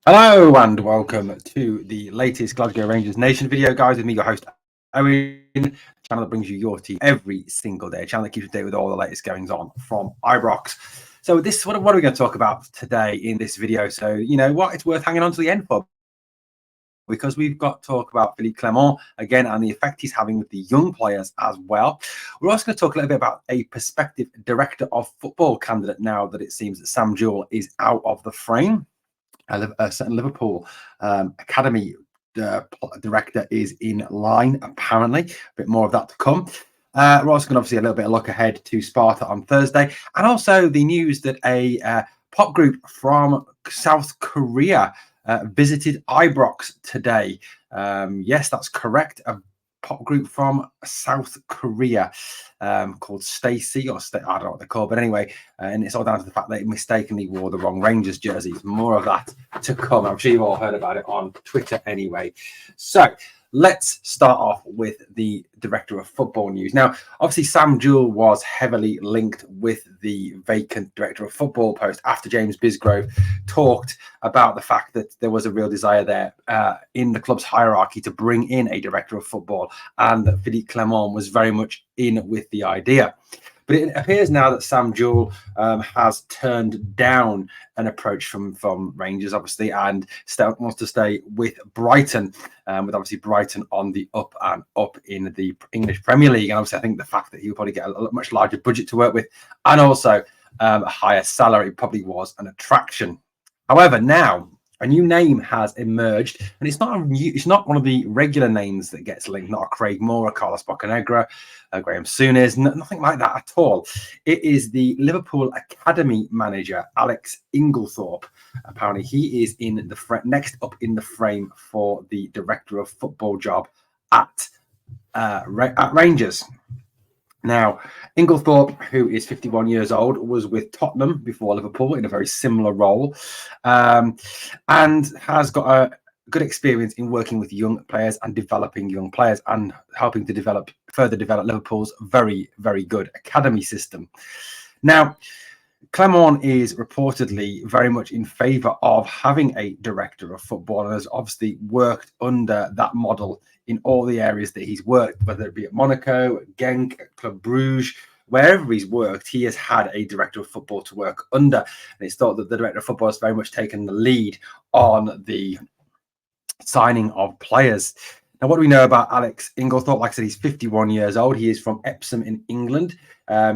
Hello and welcome to the latest Glasgow Rangers Nation video, guys. With me, your host, Owen, channel that brings you your team every single day, a channel that keeps you up to date with all the latest goings on from Ibrox. So what are we going to talk about today in this video? So, you know what, it's worth hanging on to the end for, because we've got to talk about Phillipe Clement again and the effect he's having with the young players as well. We're also going to talk a little bit about a prospective director of football candidate now that it seems that Sam Searle is out of the frame. A certain Liverpool academy director is in line, apparently. A bit more of that to come. We're also going to obviously a little bit of look ahead to Sparta on Thursday, and also the news that a pop group from South Korea visited Ibrox today. Yes, that's correct. A pop group from South Korea called Stacy, or I don't know what they're called, but anyway, and it's all down to the fact that they mistakenly wore the wrong Rangers jerseys. More of that to come. I'm sure you've all heard about it on Twitter anyway. So let's start off with the director of football news. Now, obviously, Sam Searle was heavily linked with the vacant director of football post after James Bisgrove talked about the fact that there was a real desire there in the club's hierarchy to bring in a director of football, and that Phillipe Clement was very much in with the idea. But it appears now that Sam Searle has turned down an approach from Rangers, obviously, and wants to stay with Brighton, with obviously Brighton on the up and up in the English Premier League. And obviously, I think the fact that he'll probably get a much larger budget to work with, and also a higher salary, probably was an attraction. However, now a new name has emerged, and it's not one of the regular names that gets linked, not a Craig Moore, a Carlos Bocanegra, Graham Souness, nothing like that at all. It is the Liverpool Academy manager, Alex Inglethorpe. Apparently, he is in the next up in the frame for the director of football job at Rangers. Now, Inglethorpe, who is 51 years old, was with Tottenham before Liverpool in a very similar role, and has got a good experience in working with young players and developing young players and helping to further develop Liverpool's very, very good academy system. Now, Clement is reportedly very much in favour of having a director of football, and has obviously worked under that model in all the areas that he's worked, whether it be at Monaco, at Genk, at Club Bruges. Wherever he's worked, he has had a director of football to work under. And it's thought that the director of football has very much taken the lead on the signing of players. Now, what do we know about Alex Inglethorpe? Like I said, he's 51 years old. He is from Epsom in England.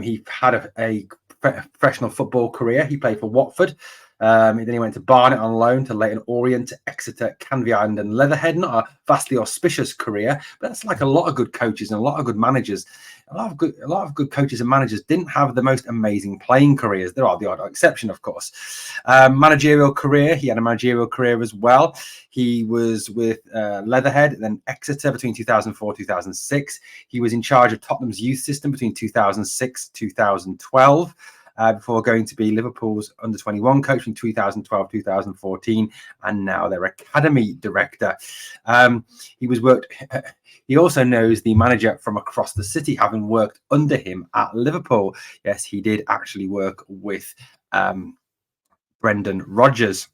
He had a professional football career. He played for Watford. Then he went to Barnet on loan, to Leyton Orient, to Exeter, Canvey Island, and Leatherhead. Not a vastly auspicious career, but that's like a lot of good coaches and a lot of good managers. A lot of good coaches and managers didn't have the most amazing playing careers. There are the odd exception, of course. Managerial career. He had a managerial career as well. He was with Leatherhead, then Exeter between 2004 2006. He was in charge of Tottenham's youth system between 2006 2012. Before going to be Liverpool's under-21 coach in 2012-2014, and now their academy director. He also knows the manager from across the city, having worked under him at Liverpool. Yes, he did actually work with Brendan Rodgers.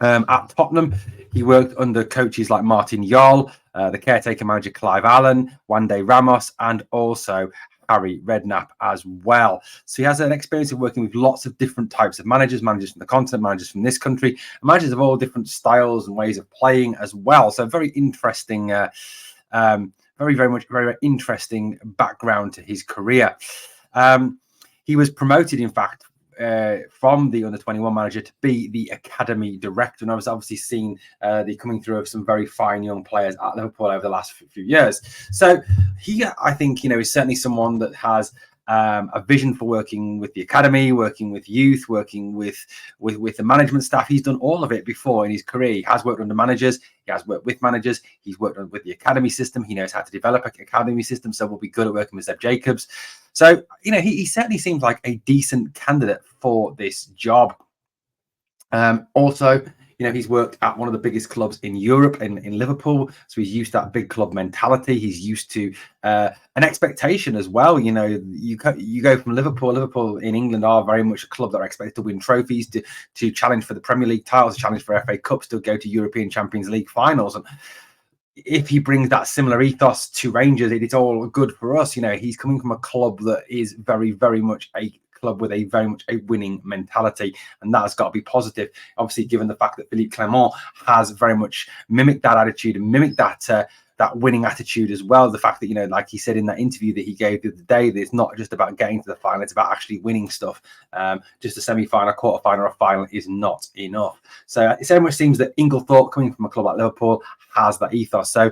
At Tottenham, he worked under coaches like Martin Jol, the caretaker manager Clive Allen, Wande Ramos, and also Harry Redknapp as well. So he has an experience of working with lots of different types of managers from the continent, managers from this country, managers of all different styles and ways of playing as well. So very interesting, very interesting background to his career. He was promoted, in fact, from the under-21 manager to be the academy director, and I was obviously seen the coming through of some very fine young players at Liverpool over the last few years. So he, I think, is certainly someone that has a vision for working with the academy, working with youth, working with the management staff. He's done all of it before in his career. He has worked under managers, he has worked with managers, he's worked with the academy system. He knows how to develop an academy system, so we'll be good at working with Seb Jacobs. So, he certainly seems like a decent candidate for this job. Also, He's worked at one of the biggest clubs in Europe, in Liverpool, so he's used to that big club mentality. He's used to an expectation as well. You go from Liverpool. Liverpool in England are very much a club that are expected to win trophies, to challenge for the Premier League titles, to challenge for FA Cups, to go to European Champions League finals. And if he brings that similar ethos to Rangers, it's all good for us. He's coming from a club that is very, very much a club with a very much a winning mentality, and that has got to be positive. Obviously, given the fact that Phillipe Clement has very much mimicked that attitude and mimicked that winning attitude as well. The fact that, like he said in that interview that he gave the other day, that it's not just about getting to the final, it's about actually winning stuff. Just a semi-final, quarter-final, or a final is not enough. So it so much seems that Inglethorpe, coming from a club like Liverpool, has that ethos. So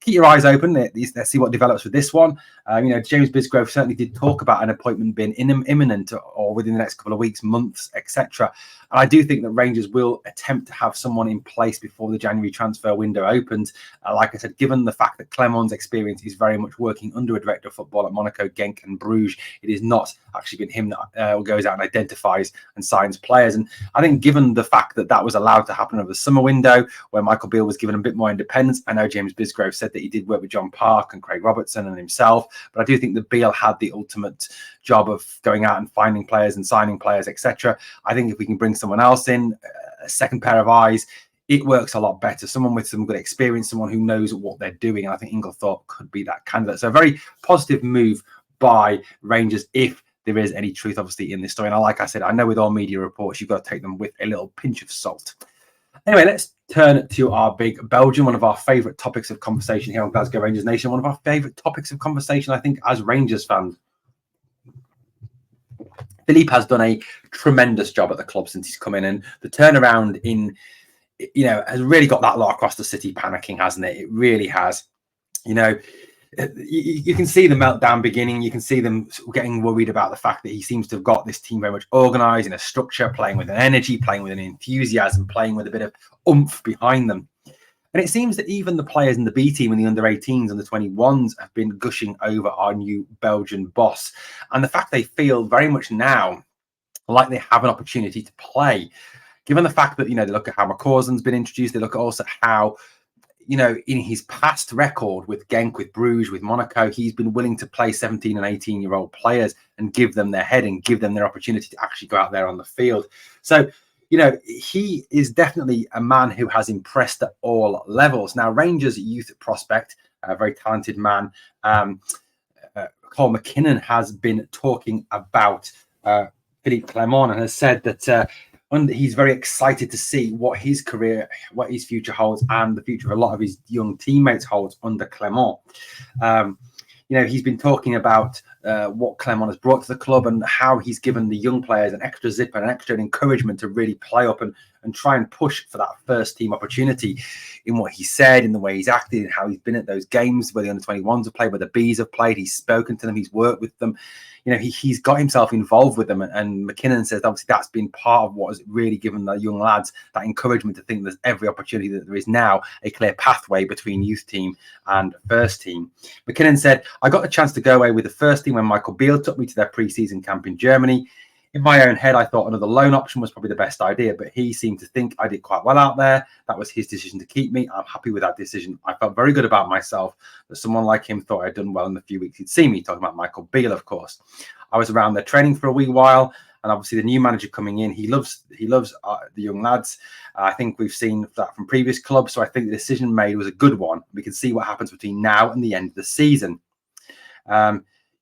keep your eyes open. Let's see what develops with this one. James Bisgrove certainly did talk about an appointment being imminent or within the next couple of weeks, months, etc. And I do think that Rangers will attempt to have someone in place before the January transfer window opens. Like I said, given the fact that Clement's experience is very much working under a director of football at Monaco, Genk and Bruges, it is not actually been him that goes out and identifies and signs players. And I think given the fact that that was allowed to happen over the summer window, where Michael Beale was given a bit more independence, I know James Bisgrove said that he did work with John Park and Craig Robertson and himself, but I do think that Beale had the ultimate job of going out and finding players and signing players, etc. I think if we can bring someone else in, a second pair of eyes, it works a lot better. Someone with some good experience, someone who knows what they're doing. And I think Inglethorpe could be that candidate. So a very positive move by Rangers, if there is any truth, obviously, in this story. And like I said, I know with all media reports, you've got to take them with a little pinch of salt. Anyway, let's turn to our big Belgian, one of our favourite topics of conversation here on Glasgow Rangers Nation, one of our favourite topics of conversation, I think, as Rangers fans. Phillipe has done a tremendous job at the club since he's come in, and the turnaround has really got that lot across the city panicking, hasn't it? It really has. You can see the meltdown beginning. You can see them getting worried about the fact that he seems to have got this team very much organised in a structure, playing with an energy, playing with an enthusiasm, playing with a bit of oomph behind them. And it seems that even the players in the B team and the under-18s and the 21s have been gushing over our new Belgian boss. And the fact they feel very much now like they have an opportunity to play, given the fact that, they look at how McCausland's been introduced, they look at also how, in his past record with Genk, with Bruges, with Monaco, he's been willing to play 17 and 18-year-old players and give them their head and give them their opportunity to actually go out there on the field. So, he is definitely a man who has impressed at all levels. Now, Rangers youth prospect, a very talented man, Cole McKinnon, has been talking about Phillipe Clement and has said that he's very excited to see what his career, what his future holds, and the future of a lot of his young teammates holds under Clement. He's been talking about what Clement has brought to the club and how he's given the young players an extra zip and an extra encouragement to really play up and try and push for that first team opportunity, in what he said, in the way he's acted, and how he's been at those games where the under-21s have played, where the Bs have played. He's spoken to them, he's worked with them. He's got himself involved with them, and McKinnon says obviously that's been part of what has really given the young lads that encouragement to think there's every opportunity, that there is now a clear pathway between youth team and first team. McKinnon said, I got the chance to go away with the first team when Michael Beale took me to their pre-season camp in Germany. In my own head, I thought another loan option was probably the best idea, but he seemed to think I did quite well out there. That was his decision to keep me. I'm happy with that decision. I felt very good about myself that someone like him thought I'd done well in the few weeks he'd seen me, talking about Michael Beale, of course. I was around there training for a wee while, and obviously the new manager coming in, he loves the young lads. I think we've seen that from previous clubs, so I think the decision made was a good one. We can see what happens between now and the end of the season.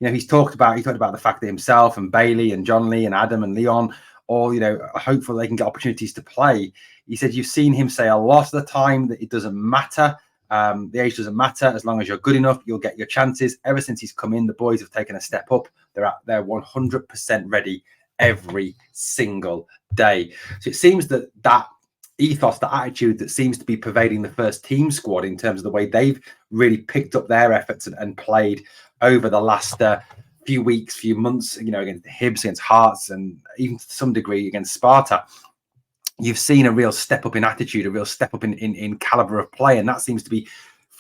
He talked about the fact that himself and Bailey and John Lee and Adam and Leon all, are hopeful they can get opportunities to play. He said you've seen him say a lot of the time that it doesn't matter. The age doesn't matter. As long as you're good enough, you'll get your chances. Ever since he's come in, the boys have taken a step up. They're 100% ready every single day. So it seems that ethos, that attitude that seems to be pervading the first team squad in terms of the way they've really picked up their efforts and played over the last few weeks, few months, against the Hibs, against Hearts, and even to some degree against Sparta. You've seen a real step up in attitude, a real step up in caliber of play, and that seems to be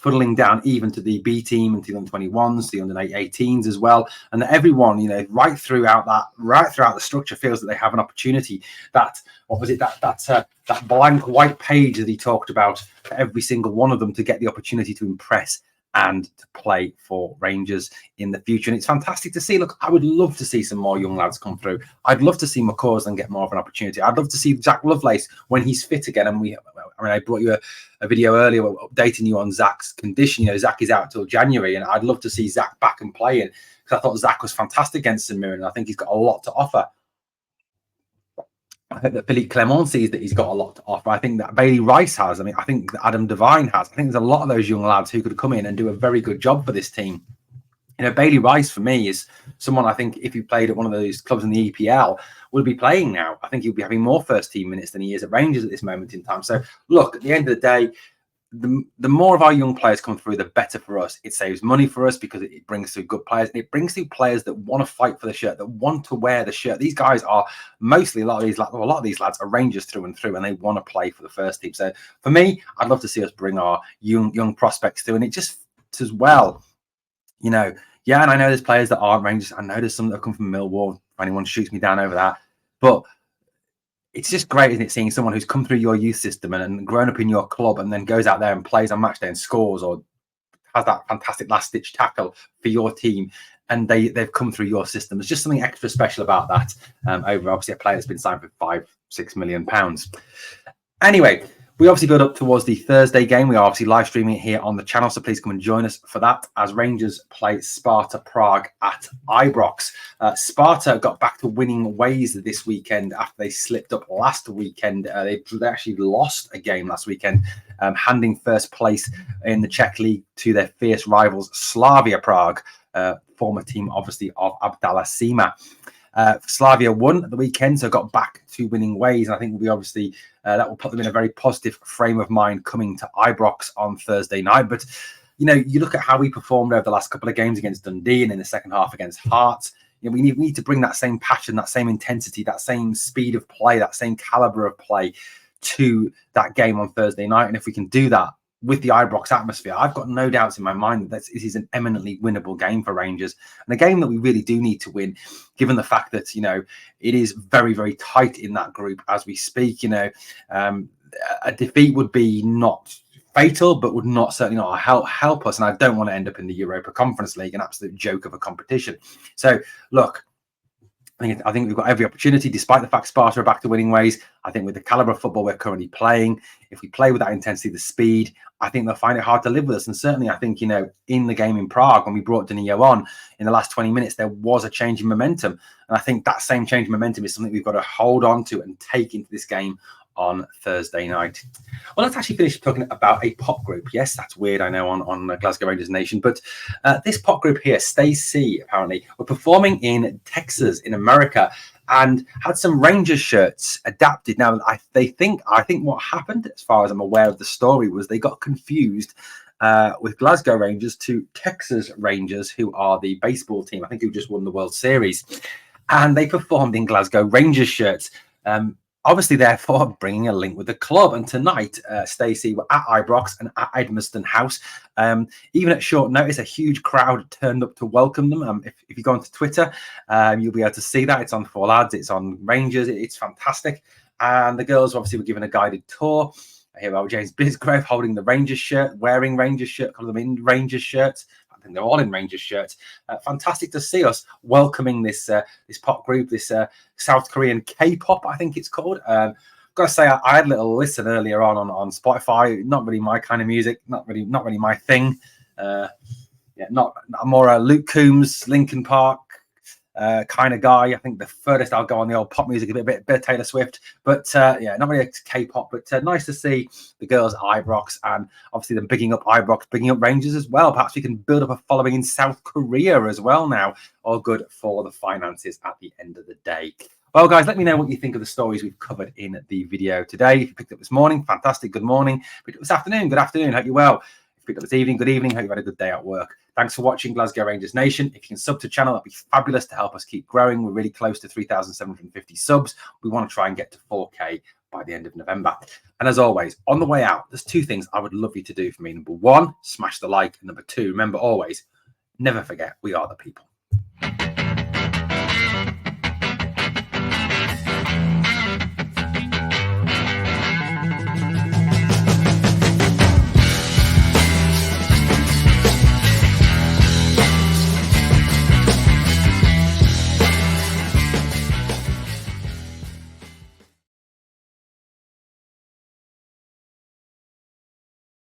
funneling down even to the B team and to the under-21s, the under-18s as well, and that everyone, you know, right throughout the structure feels that they have an opportunity. That that blank white page that he talked about for every single one of them to get the opportunity to impress and to play for Rangers in the future. And it's fantastic to see. Look, I would love to see some more young lads come through. I'd love to see McCausland get more of an opportunity. I'd love to see Zach Lovelace when he's fit again. And I brought you a video earlier updating you on Zach's condition. You know, Zach is out till January, and I'd love to see Zach back and playing, because I thought Zach was fantastic against St Mirren, and I think he's got a lot to offer. I think that Phillipe Clement sees that he's got a lot to offer. I think that Bailey Rice has. I mean, I think that Adam Devine has. I think there's a lot of those young lads who could come in and do a very good job for this team. You know, Bailey Rice for me is someone I think if he played at one of those clubs in the EPL will be playing now. I think he'll be having more first team minutes than he is at Rangers at this moment in time. So look, at the end of the day, the more of our young players come through, the better for us. It saves money for us because it brings through good players. And it brings through players that want to fight for the shirt, that want to wear the shirt. These guys are mostly a lot of these lads are Rangers through and through, and they want to play for the first team. So for me, I'd love to see us bring our young prospects through, and it just as well, you know. Yeah, and I know there's players that aren't Rangers. I know there's some that come from Millwall. If anyone shoots me down over that, but it's just great, isn't it, seeing someone who's come through your youth system and grown up in your club and then goes out there and plays on match day and scores or has that fantastic last-ditch tackle for your team, and they've come through your system. There's just something extra special about that over obviously a player that's been signed for £5-6 million. Anyway, we obviously build up towards the Thursday game. We are obviously live streaming it here on the channel, so please come and join us for that as Rangers play Sparta Prague at Ibrox. Sparta got back to winning ways this weekend after they slipped up last weekend. They actually lost a game last weekend, handing first place in the Czech league to their fierce rivals Slavia Prague, former team obviously of Abdallah Sima. Slavia won at the weekend, so got back to winning ways, and I think we obviously that will put them in a very positive frame of mind coming to Ibrox on Thursday night. But you know, you look at how we performed over the last couple of games against Dundee and in the second half against Hearts. You know, we need to bring that same passion, that same intensity, that same speed of play, that same caliber of play to that game on Thursday night. And if we can do that with the Ibrox atmosphere, I've got no doubts in my mind that this is an eminently winnable game for Rangers, and a game that we really do need to win, given the fact that, you know, it is very, very tight in that group as we speak. You know, a defeat would be not fatal, but would not certainly not help us. And I don't want to end up in the Europa Conference League, an absolute joke of a competition. So look, I think we've got every opportunity, despite the fact Sparta are back to winning ways. I think with the caliber of football we're currently playing, if we play with that intensity, the speed, I think they'll find it hard to live with us. And certainly I think, you know, in the game in Prague, when we brought Danilo on in the last 20 minutes, there was a change in momentum. And I think that same change in momentum is something we've got to hold on to and take into this game on Thursday night. Well, let's actually finish talking about a pop group. Yes, that's weird, I know, on Glasgow Rangers Nation, but this pop group here, Stay C, apparently, were performing in Texas in America and had some Rangers shirts adapted. Now, I think what happened, as far as I'm aware of the story, was they got confused with Glasgow Rangers to Texas Rangers, who are the baseball team, I think, who just won the World Series. And they performed in Glasgow Rangers shirts. Obviously, therefore, bringing a link with the club. And tonight, Stacey were at Ibrox and at Edmiston House. Even at short notice, a huge crowd turned up to welcome them. If you go onto Twitter, you'll be able to see that. It's on 4Lads, it's on Rangers. It's fantastic. And the girls obviously were given a guided tour. I hear about James Bisgrove holding the Rangers shirt, wearing Rangers shirt, calling them in Rangers shirts. I think they're all in Rangers shirts. Fantastic to see us welcoming this pop group, this South Korean K-pop, I think it's called. Got to say, I had a little listen earlier on Spotify. Not really my kind of music. Not really my thing. Not more Luke Combs, Linkin Park kind of guy. I think the furthest I'll go on the old pop music, a bit of Taylor Swift, but not really a K-pop, but nice to see the girls at Ibrox, and obviously them bigging up Ibrox, bigging up Rangers as well. Perhaps we can build up a following in South Korea as well now. All good for the finances at the end of the day. Well, guys, let me know what you think of the stories we've covered in the video today. If you picked up this morning, fantastic, good morning. Picked up this afternoon, good afternoon, hope you're well. If you picked up this evening, good evening, hope you've had a good day at work. Thanks for watching Glasgow Rangers Nation. If you can sub to the channel, that'd be fabulous to help us keep growing. We're really close to 3,750 subs. We want to try and get to 4K by the end of November. And as always, on the way out, there's 2 things I would love you to do for me. Number 1, smash the like. And number 2, remember always, never forget, we are the people.